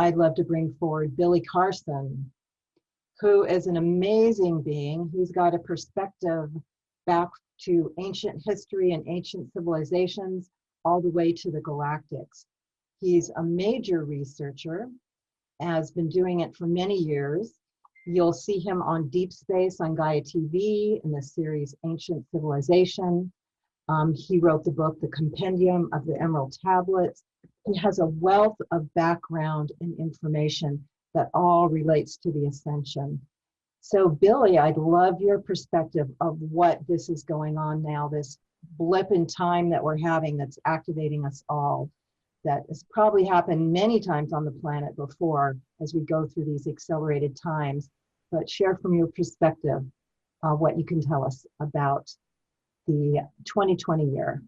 I'd love to bring forward Billy Carson, who is an amazing being. He's got a perspective back to ancient history and ancient civilizations, all the way to the galactics. He's a major researcher, has been doing it for many years. You'll see him on Deep Space on Gaia TV in the series Ancient Civilization. He wrote the book, The Compendium of the Emerald Tablets. He has a wealth of background and information that all relates to the Ascension. So Billy, I'd love your perspective of what this is going on now, this blip in time that we're having that's activating us all, that has probably happened many times on the planet before as we go through these accelerated times. But share from your perspective what you can tell us about the 2020 year.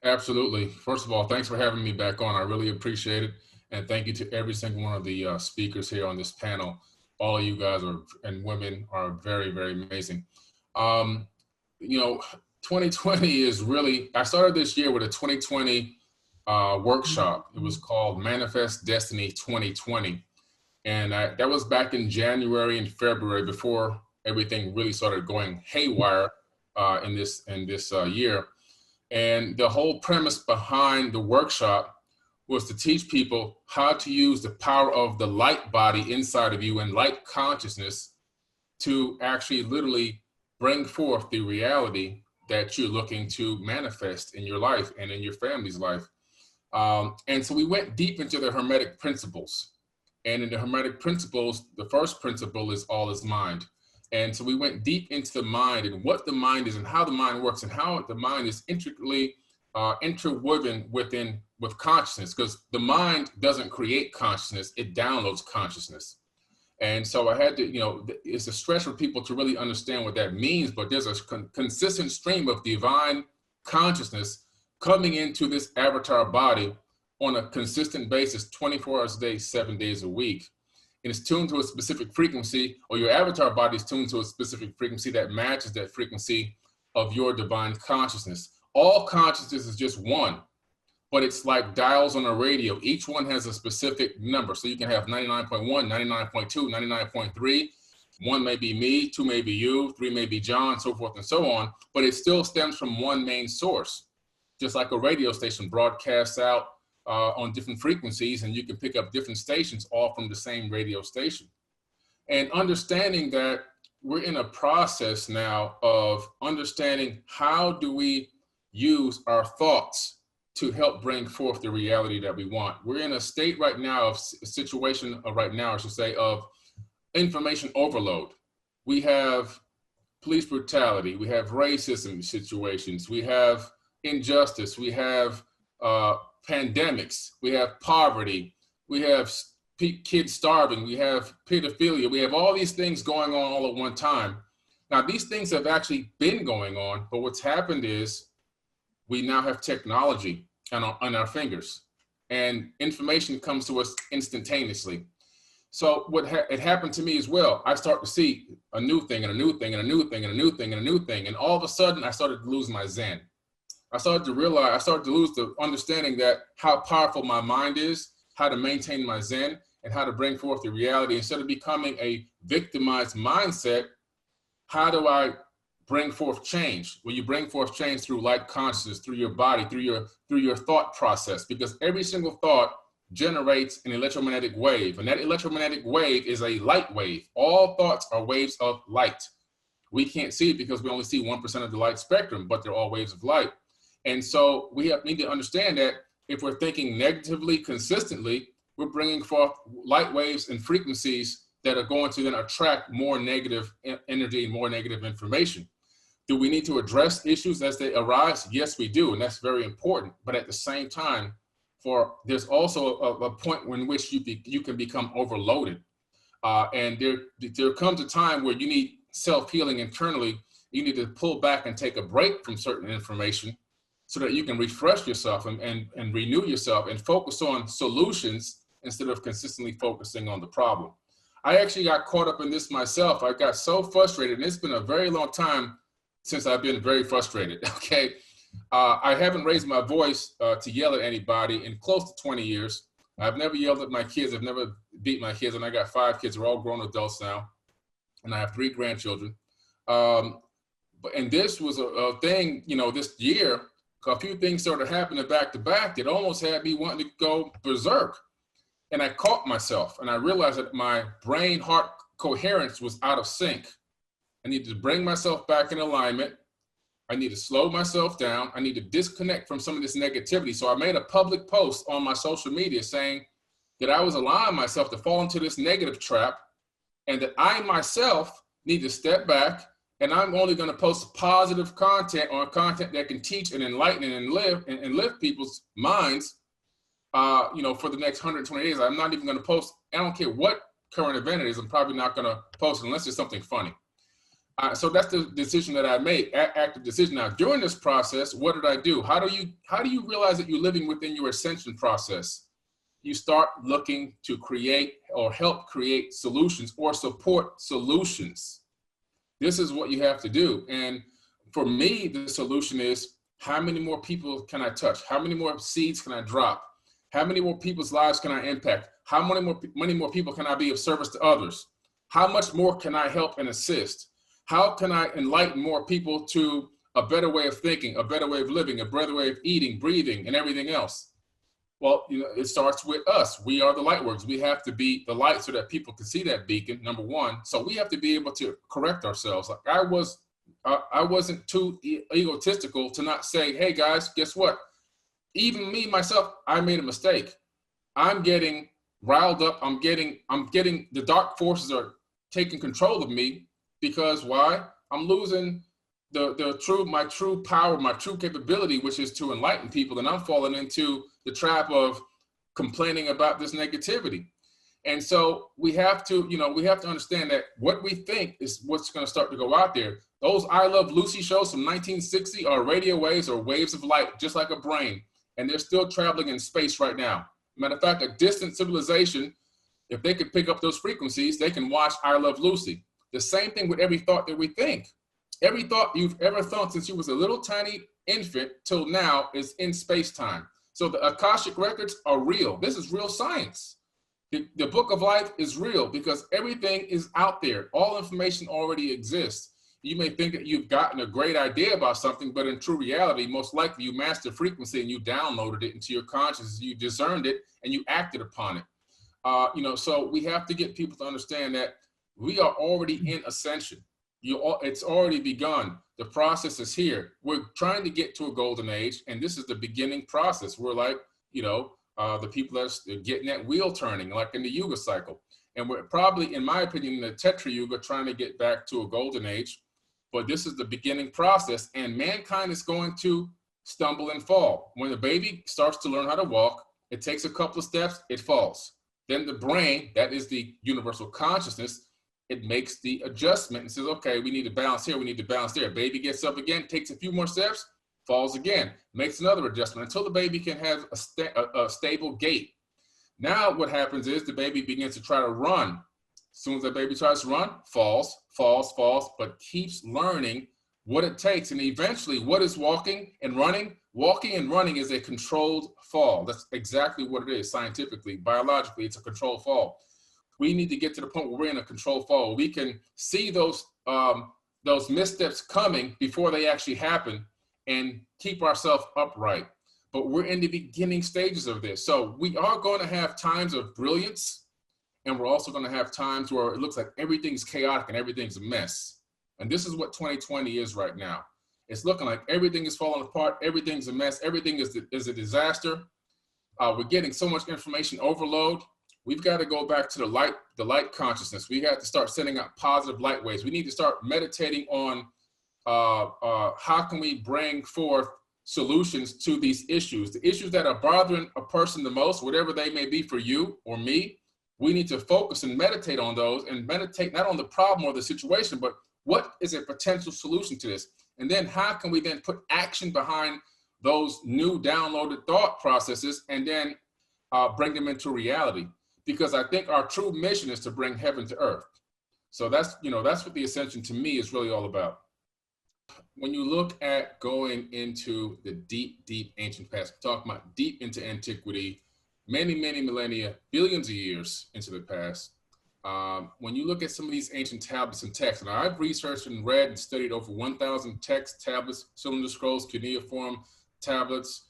Absolutely. First of all, thanks for having me back on. I really appreciate it. And thank you to every single one of the speakers here on this panel. All of you guys and women are very, very amazing. You know, 2020 is really, I started this year with a 2020 workshop. It was called Manifest Destiny 2020. And that was back in January and February, before everything really started going haywire in this year. And the whole premise behind the workshop was to teach people how to use the power of the light body inside of you and light consciousness to actually literally bring forth the reality that you're looking to manifest in your life and in your family's life. And so we went deep into the Hermetic principles. And in the Hermetic principles, the first principle is all is mind. And so we went deep into the mind and what the mind is and how the mind works and how the mind is intricately interwoven with consciousness, because the mind doesn't create consciousness, it downloads consciousness. And so I had to, you know, it's a stretch for people to really understand what that means, but there's a consistent stream of divine consciousness coming into this avatar body on a consistent basis, 24 hours a day, 7 days a week. And it's tuned to a specific frequency, or your avatar body is tuned to a specific frequency that matches that frequency of your divine consciousness. All consciousness is just one, but it's like dials on a radio. Each one has a specific number. So you can have 99.1, 99.2, 99.3. One may be me, two may be you, three may be John, so forth and so on, but it still stems from one main source. Just like a radio station broadcasts out on different frequencies, and you can pick up different stations all from the same radio station. And understanding that we're in a process now of understanding how do we use our thoughts to help bring forth the reality that we want. We're in a state right now of a situation right now, I should say, of information overload. We have police brutality, we have racism situations, we have injustice, we have pandemics, we have poverty, we have kids starving, we have pedophilia, we have all these things going on all at one time. Now, these things have actually been going on, but what's happened is we now have technology on our fingers, and information comes to us instantaneously. So it happened to me as well. I start to see a new thing and a new thing and a new thing and a new thing and a new thing, and all of a sudden I started to lose my zen. I started to realize, I started to lose the understanding that how powerful my mind is, how to maintain my zen, and how to bring forth the reality. Instead of becoming a victimized mindset, how do I bring forth change? Well, you bring forth change through light consciousness, through your body, through your thought process, because every single thought generates an electromagnetic wave, and that electromagnetic wave is a light wave. All thoughts are waves of light. We can't see it because we only see 1% of the light spectrum, but they're all waves of light. And so we need to understand that if we're thinking negatively consistently, we're bringing forth light waves and frequencies that are going to then attract more negative energy and more negative information. Do we need to address issues as they arise? Yes, we do, and that's very important. But at the same time, there's also a point in which you can become overloaded. And there comes a time where you need self-healing internally. You need to pull back and take a break from certain information so that you can refresh yourself and renew yourself and focus on solutions instead of consistently focusing on the problem. I actually got caught up in this myself. I got so frustrated, and it's been a very long time since I've been very frustrated, okay? I haven't raised my voice to yell at anybody in close to 20 years. I've never yelled at my kids. I've never beat my kids. And I got 5 kids. They're all grown adults now. And I have 3 grandchildren. And this was a thing, you know, this year, a few things started happening back to back that almost had me wanting to go berserk. And I caught myself and I realized that my brain heart coherence was out of sync. I needed to bring myself back in alignment. I need to slow myself down. I need to disconnect from some of this negativity. So I made a public post on my social media saying that I was allowing myself to fall into this negative trap and that I myself need to step back, and I'm only going to post positive content or content that can teach and enlighten and lift people's minds, you know, for the next 120 days. I'm not even going to post. I don't care what current event it is. I'm probably not going to post unless it's something funny. So that's the decision that I made, active decision. Now, during this process, what did I do? How do you realize that you're living within your ascension process? You start looking to create or help create solutions or support solutions. This is what you have to do. And for me, the solution is, how many more people can I touch? How many more seeds can I drop? How many more people's lives can I impact? How many more people can I be of service to others? How much more can I help and assist? How can I enlighten more people to a better way of thinking, a better way of living, a better way of eating, breathing, and everything else? Well, you know, it starts with us. We are the light workers. We have to be the light so that people can see that beacon, number one. So we have to be able to correct ourselves. Like I wasn't too egotistical to not say, hey guys, guess what? Even me, myself, I made a mistake. I'm getting riled up. I'm getting the dark forces are taking control of me, because why? I'm losing my true power, my true capability, which is to enlighten people, and I'm falling into the trap of complaining about this negativity. And so we have to understand that what we think is what's going to start to go out there. Those I Love Lucy shows from 1960 are radio waves or waves of light, just like a brain, and they're still traveling in space right now. Matter of fact, a distant civilization, if they could pick up those frequencies, they can watch I Love Lucy. The same thing with every thought that we think. Every thought you've ever thought since you was a little tiny infant till now is in space-time. So the Akashic records are real. This is real science. The book of life is real because everything is out there. All information already exists. You may think that you've gotten a great idea about something, but in true reality, most likely you mastered frequency and you downloaded it into your consciousness, you discerned it, and you acted upon it. So we have to get people to understand that we are already in ascension. It's already begun. The process is here. We're trying to get to a golden age, and this is the beginning process. We're like, the people that's getting that wheel turning, like in the Yuga cycle. And we're probably, in my opinion, in the Tetra Yuga, trying to get back to a golden age. But this is the beginning process, and mankind is going to stumble and fall. When the baby starts to learn how to walk, it takes a couple of steps, it falls. Then the brain, that is the universal consciousness, it makes the adjustment and says, okay, we need to balance here, we need to balance there. Baby gets up again, takes a few more steps, falls again, makes another adjustment until the baby can have a stable gait. Now what happens is the baby begins to try to run. As soon as the baby tries to run, falls, but keeps learning what it takes. And eventually, what is walking and running? Walking and running is a controlled fall. That's exactly what it is scientifically. Biologically, it's a controlled fall. We need to get to the point where we're in a controlled fall. We can see those missteps coming before they actually happen and keep ourselves upright. But we're in the beginning stages of this. So we are going to have times of brilliance, and we're also going to have times where it looks like everything's chaotic and everything's a mess. And this is what 2020 is right now. It's looking like everything is falling apart. Everything's a mess. Everything is a disaster. We're getting so much information overload. We've got to go back to the light consciousness. We have to start sending out positive light waves. We need to start meditating on how can we bring forth solutions to these issues. The issues that are bothering a person the most, whatever they may be for you or me, we need to focus and meditate on those, and meditate not on the problem or the situation, but what is a potential solution to this? And then how can we then put action behind those new downloaded thought processes and then bring them into reality? Because I think our true mission is to bring heaven to earth. So that's what the Ascension to me is really all about. When you look at going into the deep, deep ancient past, talking about deep into antiquity, many, many millennia, billions of years into the past. When you look at some of these ancient tablets and texts, and I've researched and read and studied over 1,000 texts, tablets, cylinder scrolls, cuneiform tablets,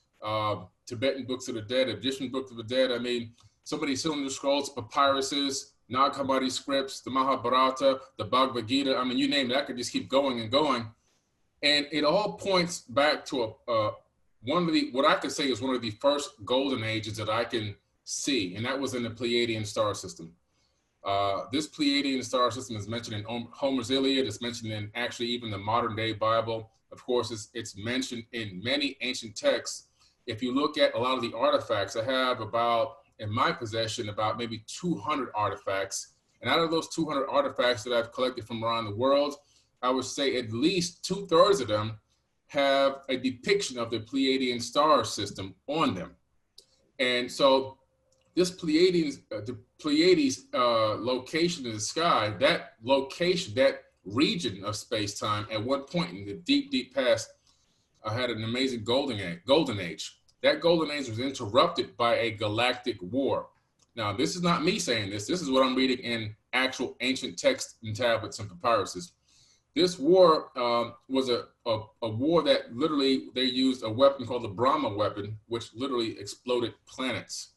Tibetan books of the dead, Egyptian books of the dead. I mean, some of these cylinder scrolls, papyruses, Nag Hammadi scripts, the Mahabharata, the Bhagavad Gita. I mean, you name it, I could just keep going and going. And it all points back to what I could say is one of the first golden ages that I can see, and that was in the Pleiadian star system. This Pleiadian star system is mentioned in Homer's Iliad. It's mentioned in actually even the modern day Bible. Of course, it's mentioned in many ancient texts. If you look at a lot of the artifacts, I have in my possession, about maybe 200 artifacts. And out of those 200 artifacts that I've collected from around the world, I would say at least 2/3 of them have a depiction of the Pleiadian star system on them. And so this Pleiades location in the sky, that location, that region of space-time at one point in the deep, deep past had an amazing golden age. That golden age was interrupted by a galactic war. Now, this is not me saying this. This is what I'm reading in actual ancient texts and tablets and papyruses. This war was a war that literally they used a weapon called the Brahma weapon, which literally exploded planets.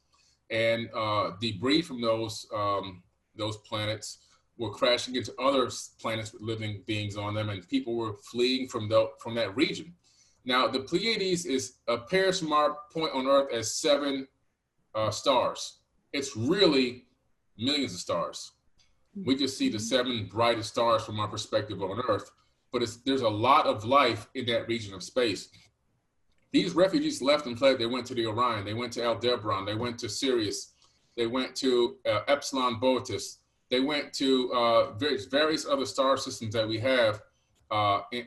And debris from those planets were crashing into other planets with living beings on them, and people were fleeing from that region. Now, the Pleiades appears from our point on Earth as 7 stars. It's really millions of stars. We just see the 7 brightest stars from our perspective on Earth, but there's a lot of life in that region of space. These refugees left and fled. They went to the Orion, they went to Aldebaran, they went to Sirius, they went to Epsilon Boötis, they went to various other star systems that we have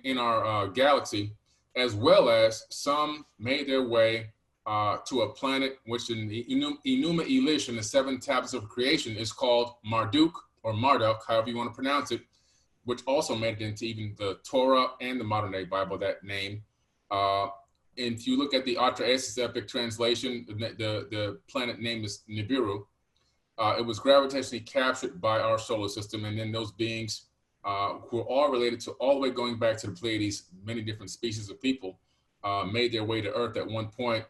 in our galaxy, as well as some made their way to a planet which in the Enuma Elish in the 7 tablets of creation is called Marduk, or Marduk, however you want to pronounce it, which also made it into even the Torah and the modern day Bible, that name. And if you look at the Atrahasis epic translation, the planet name is Nibiru. It was gravitationally captured by our solar system, and then those beings who are all related to all the way going back to the Pleiades, many different species of people, made their way to Earth at one point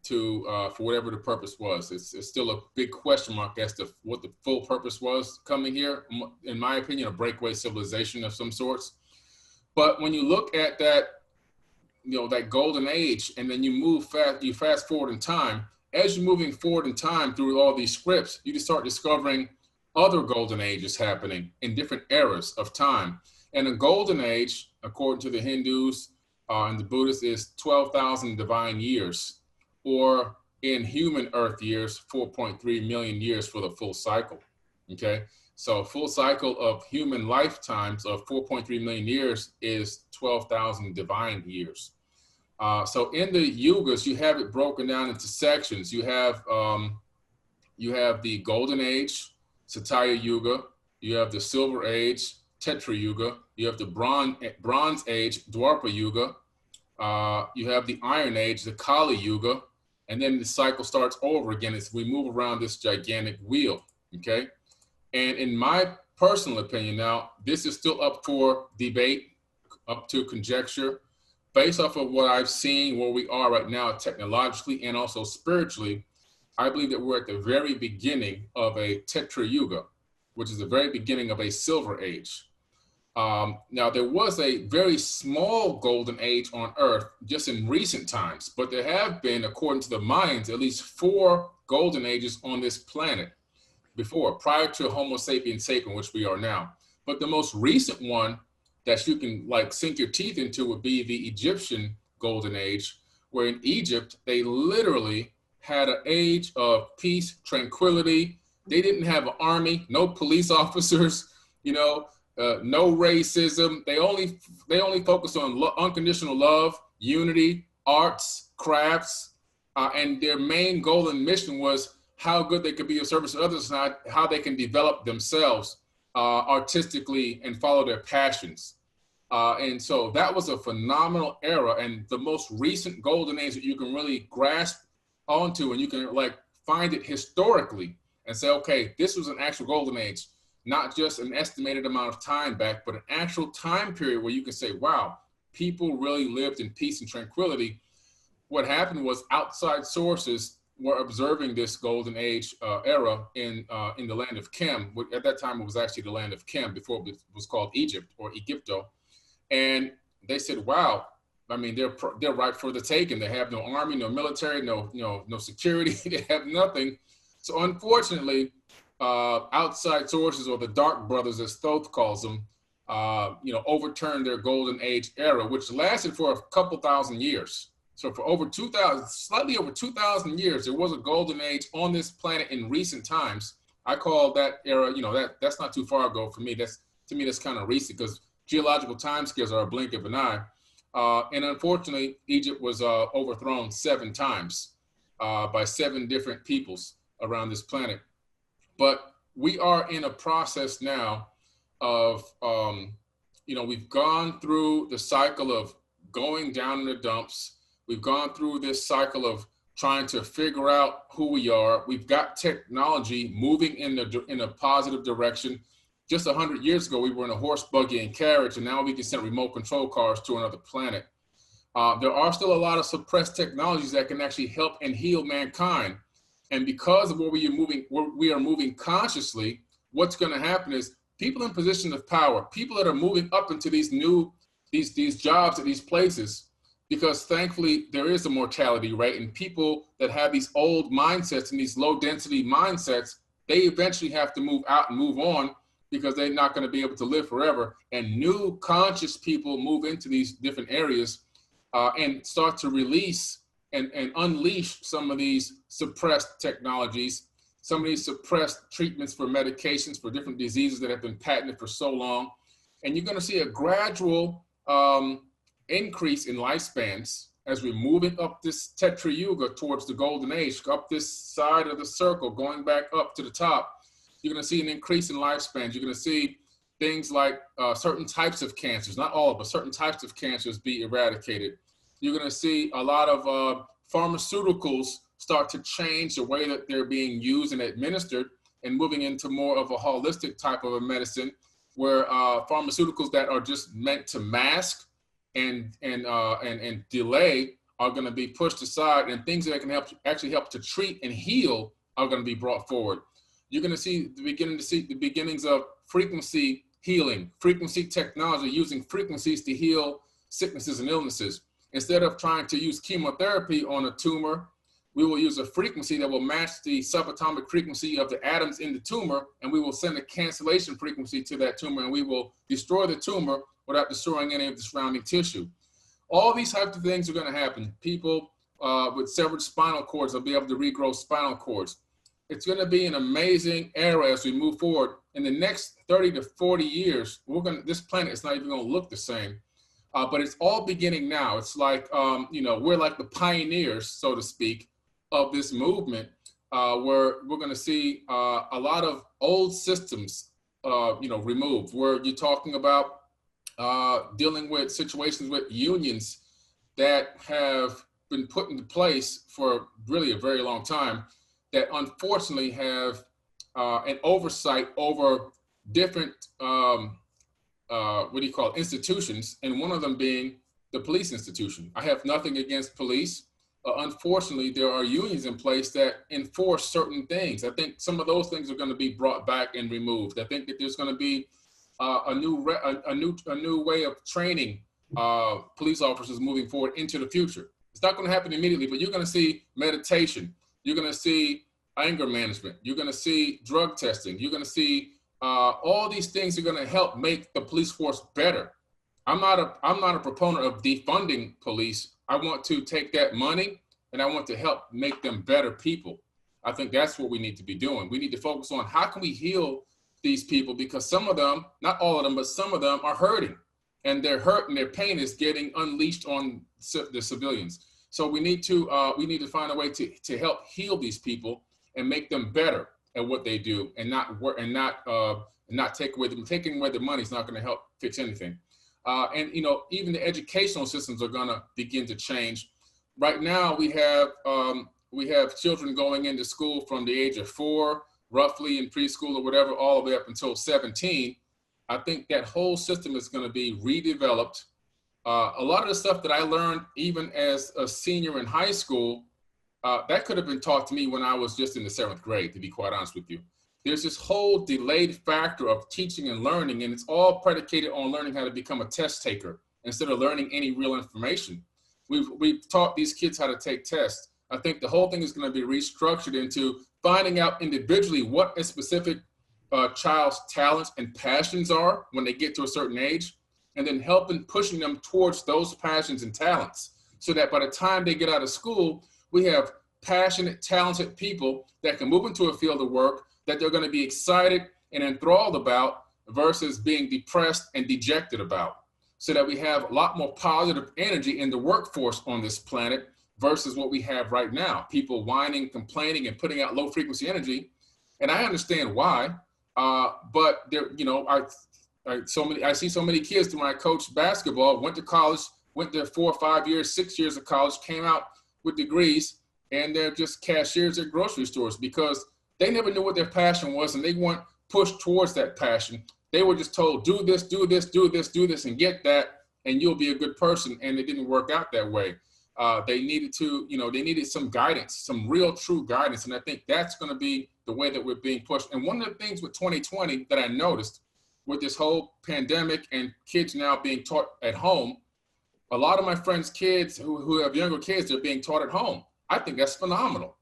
for whatever the purpose was. It's still a big question mark as to what the full purpose was coming here. In my opinion, a breakaway civilization of some sorts. But when you look at that, that golden age, and then you fast forward in time, as you're moving forward in time through all these scripts, you can start discovering other golden ages happening in different eras of time. And a golden age, according to the Hindus and the Buddhists, is 12,000 divine years, or in human Earth years, 4.3 million years for the full cycle, okay? So full cycle of human lifetimes of 4.3 million years is 12,000 divine years. So in the yugas, you have it broken down into sections. You have the Golden Age, Satya Yuga. You have the Silver Age, Tetra Yuga. You have the Bronze Age, Dwapara Yuga. You have the Iron Age, the Kali Yuga. And then the cycle starts over again as we move around this gigantic wheel, okay? And in my personal opinion now, this is still up for debate, up to conjecture. Based off of what I've seen, where we are right now technologically and also spiritually, I believe that we're at the very beginning of a Tetra Yuga, which is the very beginning of a Silver Age. Now, there was a very small golden age on Earth just in recent times, but there have been, according to the Mayans, at least 4 golden ages on this planet before, prior to Homo sapiens sapien, which we are now. But the most recent one that you can like sink your teeth into would be the Egyptian golden age, where in Egypt, they literally had an age of peace, tranquility. They didn't have an army, no police officers, no racism. They only focused on unconditional love, unity, arts, crafts, and their main goal and mission was how good they could be of service to others, and how they can develop themselves artistically and follow their passions. And so that was a phenomenal era, and the most recent golden age that you can really grasp onto and you can like find it historically and say, okay, this was an actual golden age, not just an estimated amount of time back, but an actual time period where you can say, wow, people really lived in peace and tranquility. What happened was outside sources were observing this golden age era in the land of Chem. At that time, it was actually the land of Chem before it was called Egypt or Egypto. And they said, wow, I mean, they're ripe for the taking. They have no army, no military, no security. They have nothing. So unfortunately, outside sources, or the Dark Brothers, as Thoth calls them, overturned their golden age era, which lasted for a couple thousand years. So for slightly over 2,000 years, there was a golden age on this planet in recent times. I call that era, that's not too far ago for me. To me, that's kind of recent, because geological timescales are a blink of an eye. And unfortunately, Egypt was overthrown 7 times by 7 different peoples around this planet. But we are in a process now of, we've gone through the cycle of going down in the dumps. We've gone through this cycle of trying to figure out who we are. We've got technology moving in a positive direction. Just 100 years ago, we were in a horse, buggy, and carriage, and now we can send remote control cars to another planet. There are still a lot of suppressed technologies that can actually help and heal mankind. And because of where we are moving consciously, what's going to happen is people in positions of power, people that are moving up into these jobs at these places, because thankfully there is a mortality rate, and people that have these old mindsets and these low density mindsets, they eventually have to move out and move on, because they're not going to be able to live forever. And new conscious people move into these different areas and start to release and unleash some of these suppressed technologies, some of these suppressed treatments for medications for different diseases that have been patented for so long. And you're going to see a gradual increase in lifespans as we're moving up this Tetra Yuga towards the golden age, up this side of the circle, going back up to the top. You're going to see an increase in lifespans. You're going to see things like certain types of cancers, not all, but certain types of cancers be eradicated. You're going to see a lot of pharmaceuticals start to change the way that they're being used and administered, and moving into more of a holistic type of a medicine, where pharmaceuticals that are just meant to mask and delay are going to be pushed aside, and things that can actually help to treat and heal are going to be brought forward. You're going to see the beginnings of frequency healing, frequency technology, using frequencies to heal sicknesses and illnesses. Instead of trying to use chemotherapy on a tumor, we will use a frequency that will match the subatomic frequency of the atoms in the tumor, and we will send a cancellation frequency to that tumor, and we will destroy the tumor without destroying any of the surrounding tissue. All these types of things are going to happen. People with severed spinal cords will be able to regrow spinal cords. It's going to be an amazing era as we move forward. In the next 30 to 40 years, this planet is not even going to look the same. But it's all beginning now. It's like, we're like the pioneers, so to speak, of this movement, where we're going to see a lot of old systems, removed, where you're talking about dealing with situations with unions that have been put into place for really a very long time, that unfortunately have an oversight over different institutions, and one of them being the police institution. I have nothing against police. Unfortunately, there are unions in place that enforce certain things. I think some of those things are going to be brought back and removed. I think that there's going to be a new way of training police officers moving forward into the future. It's not going to happen immediately, but you're going to see meditation. You're going to see anger management. You're going to see drug testing. You're going to see all these things are going to help make the police force better. I'm not a proponent of defunding police. I want to take that money and I want to help make them better people. I think that's what we need to be doing. We need to focus on how can we heal these people, because some of them, not all of them, but some of them are hurting, and their hurt and their pain is getting unleashed on the civilians. So we need to find a way to help heal these people and make them better at what they do, and not take away them. Taking away the money is not going to help fix anything. And even the educational systems are going to begin to change. Right now, we have we have children going into school from the age of 4, roughly in preschool or whatever, all the way up until 17. I think that whole system is going to be redeveloped. A lot of the stuff that I learned even as a senior in high school, that could have been taught to me when I was just in the 7th grade, to be quite honest with you. There's this whole delayed factor of teaching and learning, and it's all predicated on learning how to become a test taker instead of learning any real information. We've taught these kids how to take tests. I think the whole thing is going to be restructured into finding out individually what a specific child's talents and passions are when they get to a certain age, and then pushing them towards those passions and talents so that by the time they get out of school, we have passionate, talented people that can move into a field of work that they're going to be excited and enthralled about versus being depressed and dejected about, so that we have a lot more positive energy in the workforce on this planet versus what we have right now. People whining, complaining, and putting out low frequency energy. And I understand why, but there, you know, I see so many kids when I coach basketball, went to college, went there 4 or 5 years, 6 years of college, came out with degrees, and they're just cashiers at grocery stores because they never knew what their passion was and they weren't pushed towards that passion. They were just told, do this, do this, do this, do this, and get that, and you'll be a good person. And it didn't work out that way. They needed to, you know, they needed some guidance, some real true guidance. And I think that's going to be the way that we're being pushed. And one of the things with 2020 that I noticed with this whole pandemic and kids now being taught at home, a lot of my friends' kids who have younger kids, they're being taught at home. I think that's phenomenal.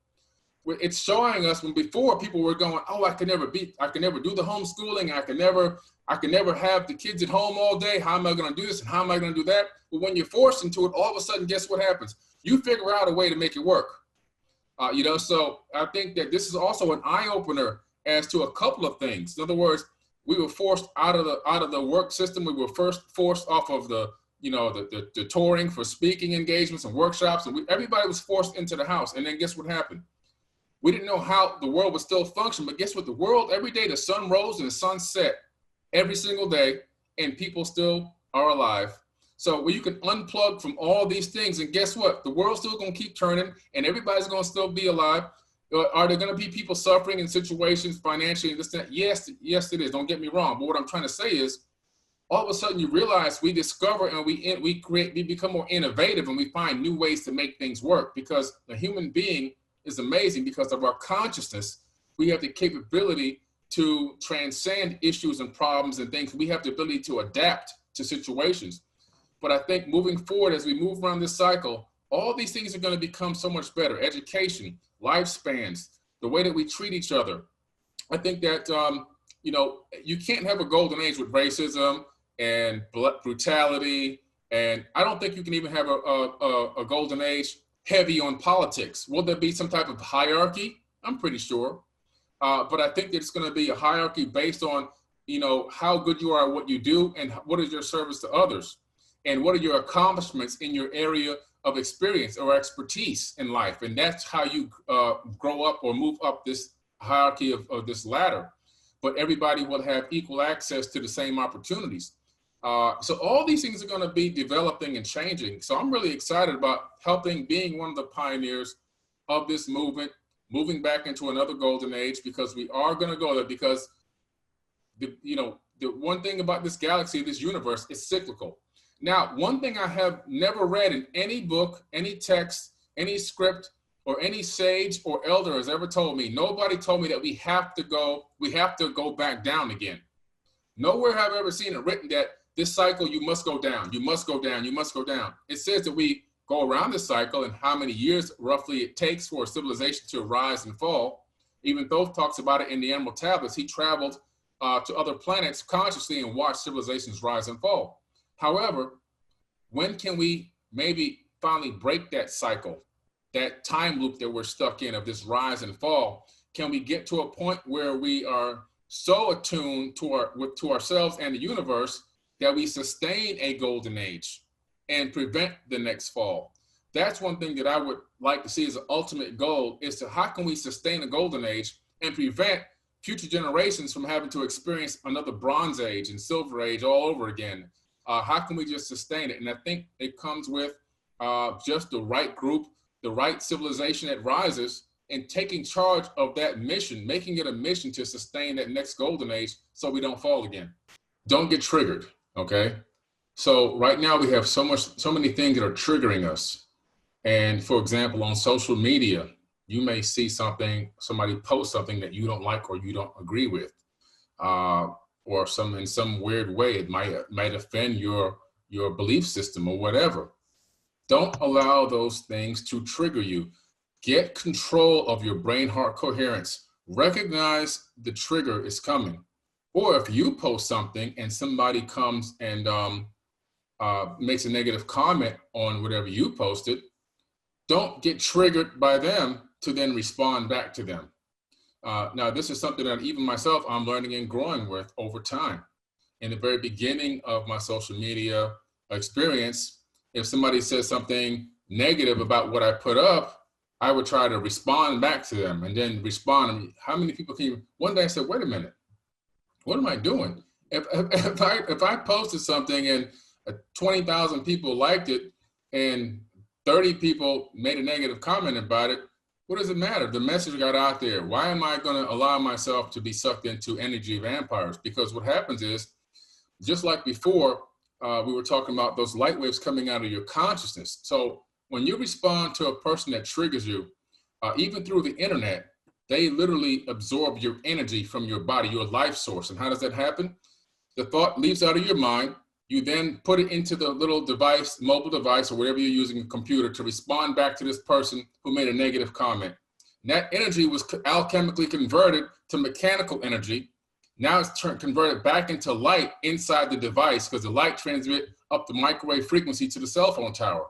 It's showing us when before people were going, oh, I could never do the homeschooling. I can never have the kids at home all day. How am I going to do this? And how am I going to do that? But when you're forced into it, all of a sudden, guess what happens? You figure out a way to make it work. You know, so I think that this is also an eye opener as to a couple of things. In other words, we were forced out of the work system. We were first forced off of the touring for speaking engagements and workshops, and everybody was forced into the house. And then guess what happened? We didn't know how the world would still function, but guess what? The world, every day, the sun rose and the sun set every single day, and people still are alive. So you can unplug from all these things, and guess what? The world's still going to keep turning, and everybody's going to still be alive. Are there going to be people suffering in situations financially? This, that? Yes, it is. Don't get me wrong. But what I'm trying to say is, all of a sudden you realize we discover and we become more innovative, and we find new ways to make things work, because the human being is amazing. Because of our consciousness, we have the capability to transcend issues and problems and things. We have the ability to adapt to situations. But I think moving forward, as we move around this cycle, all these things are going to become so much better. Education, lifespans, the way that we treat each other. I think that, you know, you can't have a golden age with racism and brutality. And I don't think you can even have a golden age heavy on politics. Will there be some type of hierarchy? I'm pretty sure. But I think there's going to be a hierarchy based on, you know, how good you are at what you do and what is your service to others, and what are your accomplishments in your area of experience or expertise in life. And that's how you grow up or move up this hierarchy of this ladder. But everybody will have equal access to the same opportunities. So all these things are going to be developing and changing. So I'm really excited about being one of the pioneers of this movement, moving back into another golden age, because we are going to go there. Because the one thing about this galaxy, this universe, is cyclical. Now, one thing I have never read in any book, any text, any script, or any sage or elder has ever told me, nobody told me that we have to go back down again. Nowhere have I ever seen it written that this cycle, you must go down, you must go down, you must go down. It says that we go around this cycle and how many years roughly it takes for a civilization to rise and fall. Even Thoth talks about it in the Animal Tablets. He traveled to other planets consciously and watched civilizations rise and fall. However, when can we maybe finally break that cycle, that time loop that we're stuck in of this rise and fall? Can we get to a point where we are so attuned to ourselves and the universe that we sustain a golden age and prevent the next fall? That's one thing that I would like to see as an ultimate goal, is to how can we sustain a golden age and prevent future generations from having to experience another Bronze Age and Silver Age all over again. How can we just sustain it? And I think it comes with just the right group the right civilization that rises and taking charge of that mission, making it a mission to sustain that next golden age so we don't fall again. Don't get triggered, okay? So right now we have so many things that are triggering us. And for example, on social media, you may see something, somebody post something that you don't like or you don't agree with, or in some weird way, it might offend your belief system or whatever. Don't allow those things to trigger you. Get control of your brain-heart coherence. Recognize the trigger is coming. Or if you post something and somebody comes and makes a negative comment on whatever you posted, don't get triggered by them to then respond back to them. Now, this is something that even myself, I'm learning and growing with over time. In the very beginning of my social media experience, if somebody says something negative about what I put up, I would try to respond back to them and then respond. I mean, how many people can you? One day I said, wait a minute, what am I doing? If I posted something and 20,000 people liked it and 30 people made a negative comment about it, what does it matter? The message got out there. Why am I going to allow myself to be sucked into energy vampires? Because what happens is, just like before, we were talking about those light waves coming out of your consciousness. So when you respond to a person that triggers you, even through the internet, they literally absorb your energy from your body, your life source. And how does that happen? The thought leaves out of your mind. You then put it into the little device, mobile device, or whatever you're using, a computer, to respond back to this person who made a negative comment. And that energy was alchemically converted to mechanical energy. Now it's converted back into light inside the device, because the light transmits up the microwave frequency to the cell phone tower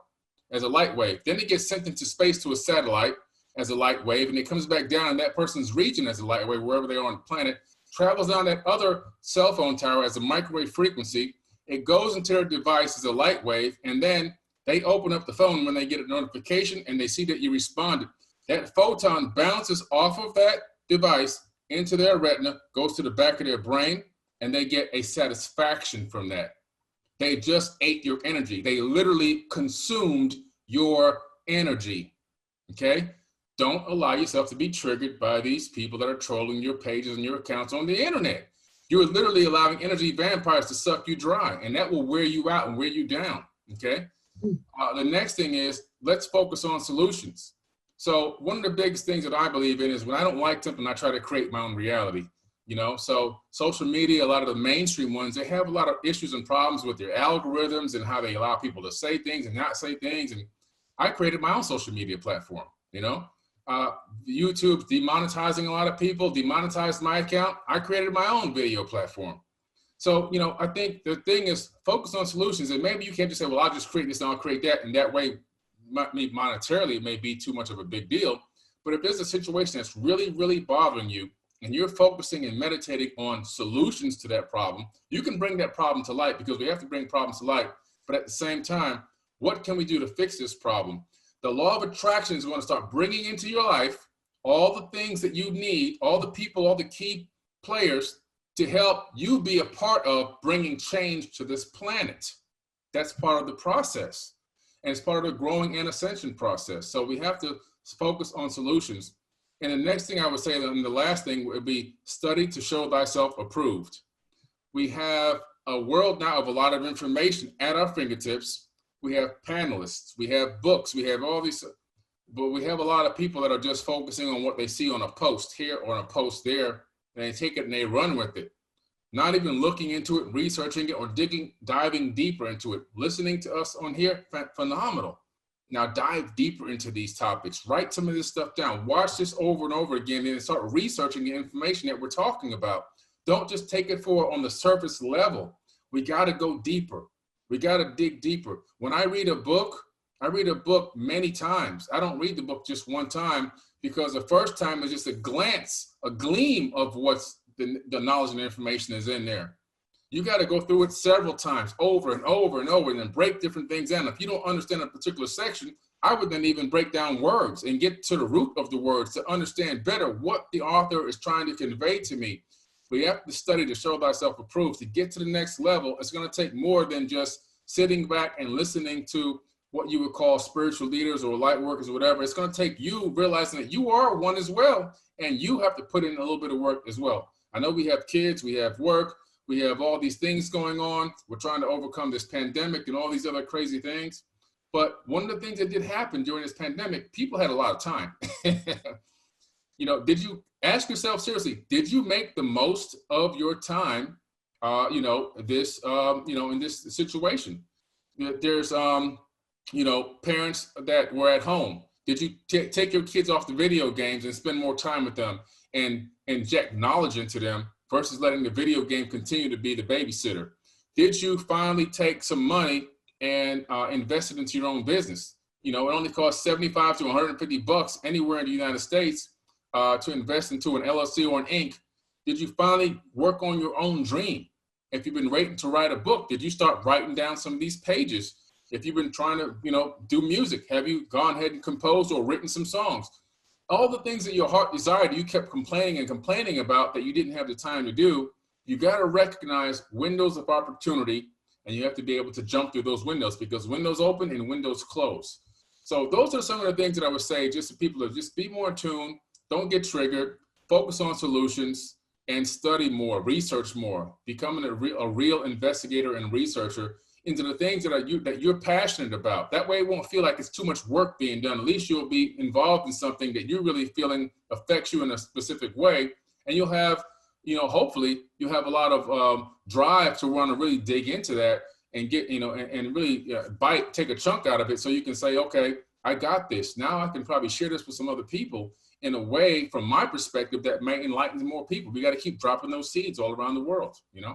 as a light wave. Then it gets sent into space to a satellite as a light wave, and it comes back down in that person's region as a light wave, wherever they are on the planet, travels down that other cell phone tower as a microwave frequency. It goes into their device as a light wave, and then they open up the phone when they get a notification and they see that you responded. That photon bounces off of that device into their retina, goes to the back of their brain, and they get a satisfaction from that. They just ate your energy. They literally consumed your energy, okay? Don't allow yourself to be triggered by these people that are trolling your pages and your accounts on the internet. You're literally allowing energy vampires to suck you dry, and that will wear you out and wear you down, okay? The next thing is, let's focus on solutions. So one of the biggest things that I believe in is when I don't like something, I try to create my own reality, you know? So social media, a lot of the mainstream ones, they have a lot of issues and problems with their algorithms and how they allow people to say things and not say things. And I created my own social media platform, you know? YouTube demonetizing a lot of people, demonetized my account. I created my own video platform. So, you know, I think the thing is focus on solutions, and maybe you can't just say, well, I'll just create this and I'll create that. And that way, monetarily, it may be too much of a big deal. But if there's a situation that's really, really bothering you and you're focusing and meditating on solutions to that problem, you can bring that problem to light, because we have to bring problems to light. But at the same time, what can we do to fix this problem? The law of attraction is going to start bringing into your life all the things that you need, all the people, all the key players to help you be a part of bringing change to this planet. That's part of the process. And it's part of the growing and ascension process. So we have to focus on solutions. And the next thing I would say, and the last thing, would be study to show thyself approved. We have a world now of a lot of information at our fingertips. We have panelists, we have books, we have all these, but we have a lot of people that are just focusing on what they see on a post here or on a post there, and they take it and they run with it. Not even looking into it, researching it, or diving deeper into it. Listening to us on here, phenomenal. Now dive deeper into these topics. Write some of this stuff down. Watch this over and over again and start researching the information that we're talking about. Don't just take it for on the surface level. We got to go deeper. We got to dig deeper. When I read a book many times. I don't read the book just one time, because the first time is just a glance, a gleam of what's the knowledge and information is in there. You got to go through it several times, over and over and over, and then break different things down. If you don't understand a particular section, I would then even break down words and get to the root of the words to understand better what the author is trying to convey to me. We have to study to show thyself approved. To get to the next level, it's going to take more than just sitting back and listening to what you would call spiritual leaders or light workers or whatever. It's going to take you realizing that you are one as well, and you have to put in a little bit of work as well. I know we have kids, we have work, we have all these things going on. We're trying to overcome this pandemic and all these other crazy things. But one of the things that did happen during this pandemic, people had a lot of time. You know, did you ask yourself seriously, did you make the most of your time, you know, this, you know, in this situation? There's, you know, parents that were at home. Did you take your kids off the video games and spend more time with them and inject knowledge into them versus letting the video game continue to be the babysitter? Did you finally take some money and invest it into your own business? You know, it only costs $75 to $150 anywhere in the United States to invest into an LLC or an Inc. Did you finally work on your own dream? If you've been waiting to write a book, did you start writing down some of these pages? If you've been trying to, you know, do music, have you gone ahead and composed or written some songs? All the things that your heart desired, you kept complaining and complaining about that you didn't have the time to do. You got to recognize windows of opportunity, and you have to be able to jump through those windows, because windows open and windows close. So those are some of the things that I would say just to people to just be more in tune, don't get triggered, focus on solutions, and study more, research more, becoming a real investigator and researcher into the things that you're passionate about. That way it won't feel like it's too much work being done. At least you'll be involved in something that you're really feeling affects you in a specific way. And you'll have, you know, hopefully you'll have a lot of drive to want to really dig into that and get, you know, and really take a chunk out of it so you can say, okay, I got this. Now I can probably share this with some other people in a way, from my perspective, that may enlighten more people. We got to keep dropping those seeds all around the world, you know?